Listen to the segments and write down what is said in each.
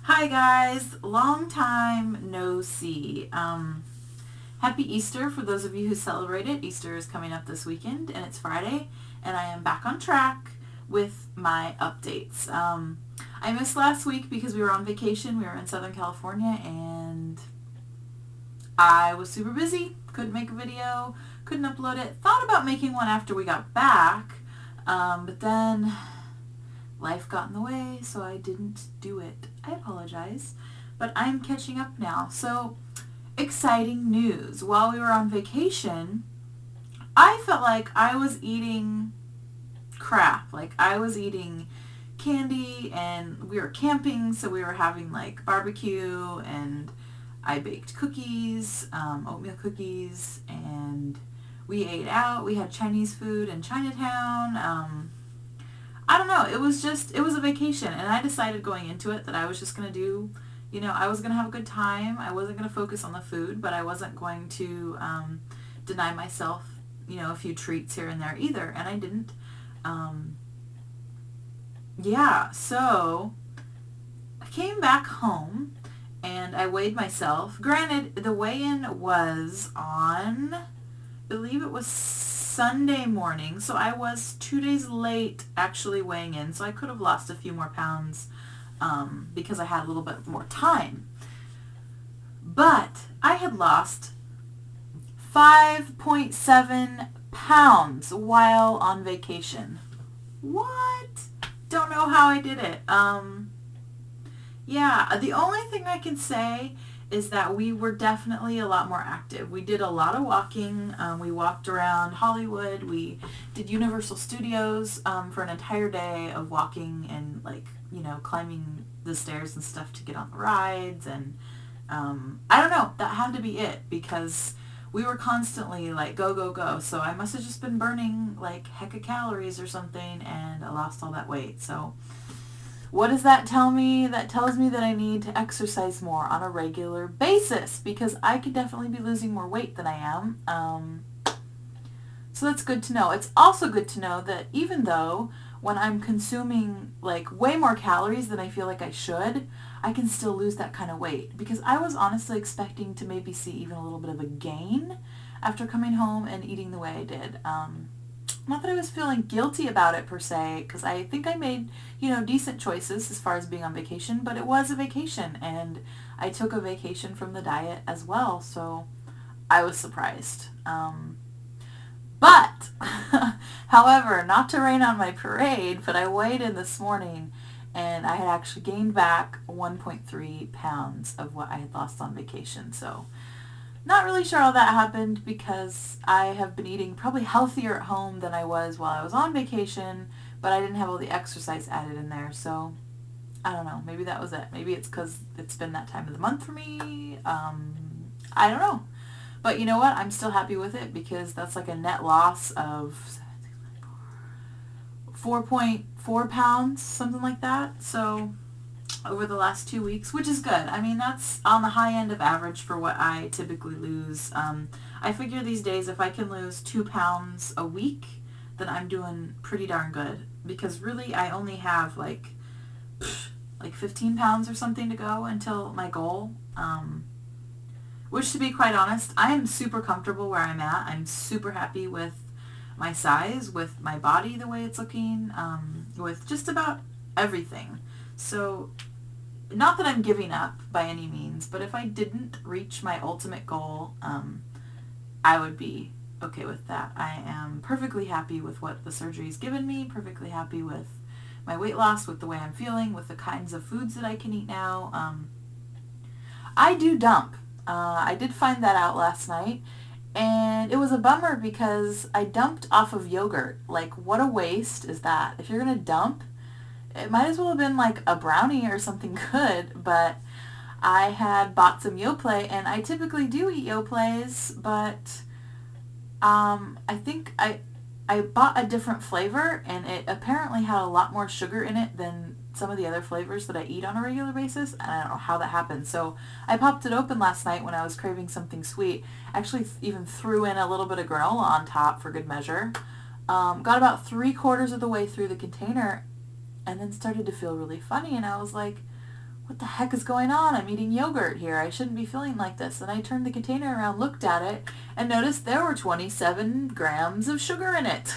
Hi guys, long time no see. Happy Easter for those of you who celebrate it. Easter is coming up this weekend and it's Friday and I am back on track with my updates. I missed last week because we were on vacation. We were in Southern California and I was super busy. Couldn't make a video, couldn't upload it. Thought about making one after we got back, but then life got in the way, so I didn't do it. I apologize, but I'm catching up now. So, exciting news. While we were on vacation, I felt like I was eating crap. Like, I was eating candy, and we were camping, so we were having, like, barbecue, and I baked cookies, oatmeal cookies, and we ate out. We had Chinese food in Chinatown. I don't know. It was a vacation. And I decided going into it that I was just going to do, I was going to have a good time. I wasn't going to focus on the food, but I wasn't going to deny myself, a few treats here and there either. And I didn't. Yeah, so I came back home and I weighed myself. Granted, the weigh-in was on, I believe it was Sunday morning, so I was 2 days late actually weighing in, so I could have lost a few more pounds because I had a little bit more time. But I had lost 5.7 pounds while on vacation. What? Don't know how I did it. Yeah, the only thing I can say is that we were definitely a lot more active. We did a lot of walking. We walked around Hollywood. We did Universal Studios for an entire day of walking and climbing the stairs and stuff to get on the rides. And I don't know, that had to be it because we were constantly like go, go, go. So I must have just been burning like heck of calories or something and I lost all that weight. So what does that tell me? That tells me that I need to exercise more on a regular basis because I could definitely be losing more weight than I am. So that's good to know. It's also good to know that even though when I'm consuming like way more calories than I feel like I should, I can still lose that kind of weight because I was honestly expecting to maybe see even a little bit of a gain after coming home and eating the way I did. Not that I was feeling guilty about it per se, because I think I made, decent choices as far as being on vacation, but it was a vacation, and I took a vacation from the diet as well, so I was surprised. But, however, not to rain on my parade, but I weighed in this morning, and I had actually gained back 1.3 pounds of what I had lost on vacation, so not really sure how that happened because I have been eating probably healthier at home than I was while I was on vacation, but I didn't have all the exercise added in there. So I don't know. Maybe that was it. Maybe it's because it's been that time of the month for me. I don't know. But you know what? I'm still happy with it because that's like a net loss of 4.4 pounds, something like that. So over the last 2 weeks, which is good. I mean, that's on the high end of average for what I typically lose. I figure these days if I can lose 2 pounds a week, then I'm doing pretty darn good. Because really, I only have like 15 pounds or something to go until my goal. Which, to be quite honest, I am super comfortable where I'm at. I'm super happy with my size, with my body, the way it's looking, with just about everything. So, not that I'm giving up by any means, but if I didn't reach my ultimate goal, I would be okay with that. I am perfectly happy with what the surgery's given me, perfectly happy with my weight loss, with the way I'm feeling, with the kinds of foods that I can eat now. I do dump. I did find that out last night, and it was a bummer because I dumped off of yogurt. Like, what a waste is that? If you're going to dump, it might as well have been like a brownie or something good, but I had bought some Yoplait, and I typically do eat Yoplaits, but I think I bought a different flavor, and it apparently had a lot more sugar in it than some of the other flavors that I eat on a regular basis, and I don't know how that happened. So I popped it open last night when I was craving something sweet. Actually even threw in a little bit of granola on top for good measure. Got about 3/4 of the way through the container, and then started to feel really funny, and I was like, what the heck is going on? I'm eating yogurt here. I shouldn't be feeling like this. And I turned the container around, looked at it, and noticed there were 27 grams of sugar in it.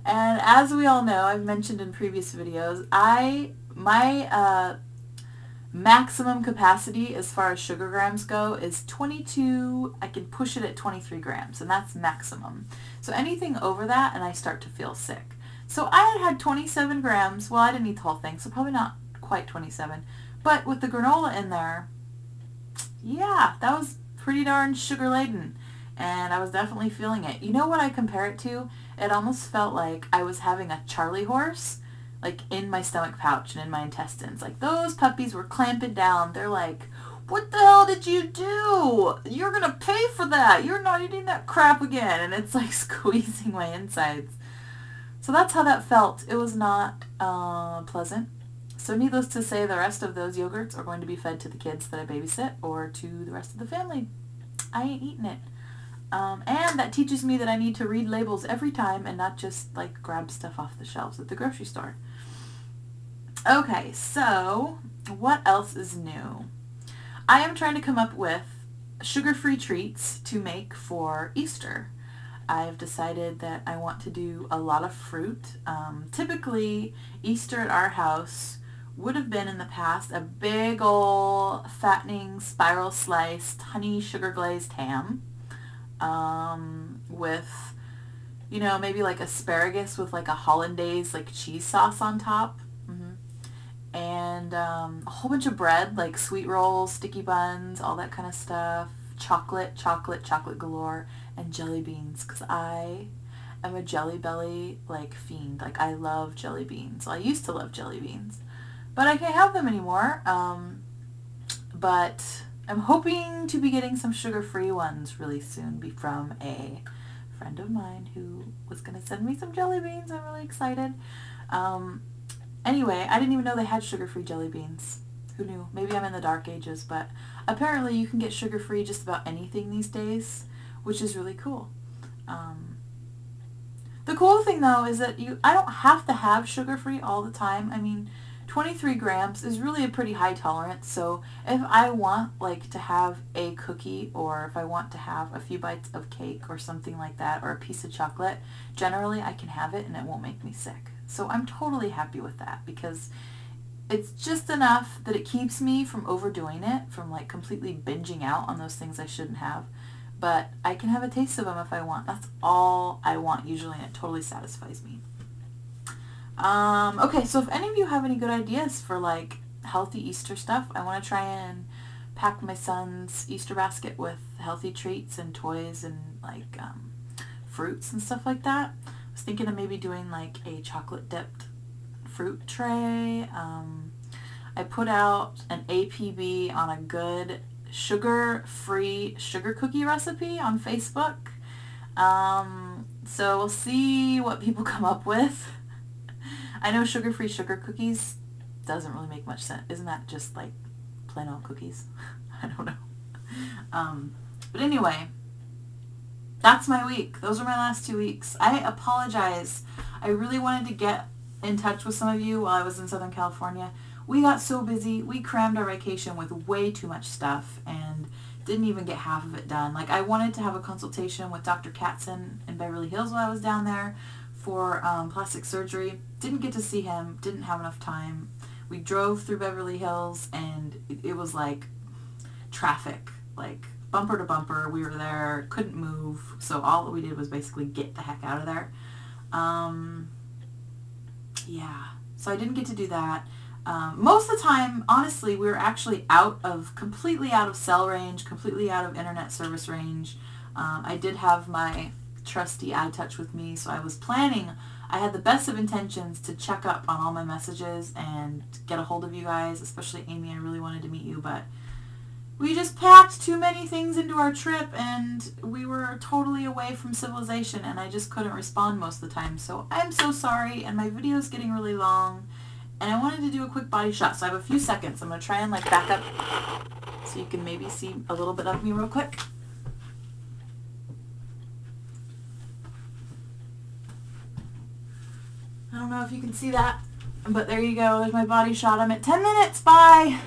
And as we all know, I've mentioned in previous videos, my maximum capacity as far as sugar grams go is 22. I can push it at 23 grams, and that's maximum. So anything over that, and I start to feel sick. So I had 27 grams. Well, I didn't eat the whole thing, so probably not quite 27. But with the granola in there, yeah, that was pretty darn sugar laden. And I was definitely feeling it. You know what I compare it to? It almost felt like I was having a Charlie horse, like in my stomach pouch and in my intestines. Like those puppies were clamping down. They're like, what the hell did you do? You're going to pay for that. You're not eating that crap again. And it's like squeezing my insides. So that's how that felt. It was not pleasant. So needless to say, the rest of those yogurts are going to be fed to the kids that I babysit or to the rest of the family. I ain't eating it. And that teaches me that I need to read labels every time and not just like grab stuff off the shelves at the grocery store. Okay, so what else is new? I am trying to come up with sugar-free treats to make for Easter. I've decided that I want to do a lot of fruit. Typically, Easter at our house would have been in the past a big ol' fattening spiral sliced honey sugar glazed ham with, you know, maybe like asparagus with like a hollandaise like cheese sauce on top. And a whole bunch of bread, like sweet rolls, sticky buns, all that kind of stuff. Chocolate galore, and jelly beans, because I am a Jelly Belly like fiend. Like I love jelly beans. Well, I used to love jelly beans, but I can't have them anymore. But I'm hoping to be getting some sugar-free ones really soon from a friend of mine who was going to send me some jelly beans. I'm really excited. Anyway, I didn't even know they had sugar-free jelly beans. Who knew? Maybe I'm in the dark ages, but apparently you can get sugar-free just about anything these days, which is really cool. The cool thing, though, is that I don't have to have sugar-free all the time. I mean, 23 grams is really a pretty high tolerance, so if I want like to have a cookie, or if I want to have a few bites of cake or something like that, or a piece of chocolate, generally I can have it and it won't make me sick. So I'm totally happy with that, because it's just enough that it keeps me from overdoing it, from like completely binging out on those things I shouldn't have. But I can have a taste of them if I want. That's all I want usually, and it totally satisfies me. Okay, so if any of you have any good ideas for like healthy Easter stuff, I want to try and pack my son's Easter basket with healthy treats and toys and like fruits and stuff like that. I was thinking of maybe doing like a chocolate dipped fruit tray. I put out an APB on a good sugar-free sugar cookie recipe on Facebook. So we'll see what people come up with. I know sugar-free sugar cookies doesn't really make much sense. Isn't that just like plain old cookies? I don't know. But anyway, that's my week. Those are my last 2 weeks. I apologize. I really wanted to get in touch with some of you while I was in Southern California. We got so busy. We crammed our vacation with way too much stuff and didn't even get half of it done. Like I wanted to have a consultation with Dr. Katzen in Beverly Hills while I was down there for plastic surgery. Didn't get to see him. Didn't have enough time. We drove through Beverly Hills and it was like traffic, like bumper to bumper. We were there, couldn't move. So all that we did was basically get the heck out of there. Yeah, so I didn't get to do that. Most of the time, honestly, we were actually completely out of cell range, completely out of internet service range. I did have my trusty iTouch with me, so I was planning, I had the best of intentions to check up on all my messages and get a hold of you guys, especially Amy. I really wanted to meet you, but we just packed too many things into our trip and we were totally away from civilization and I just couldn't respond most of the time. So I'm so sorry, and my video's getting really long and I wanted to do a quick body shot, so I have a few seconds. I'm going to try and like back up so you can maybe see a little bit of me real quick. I don't know if you can see that. But there you go. There's my body shot. I'm at 10 minutes. Bye.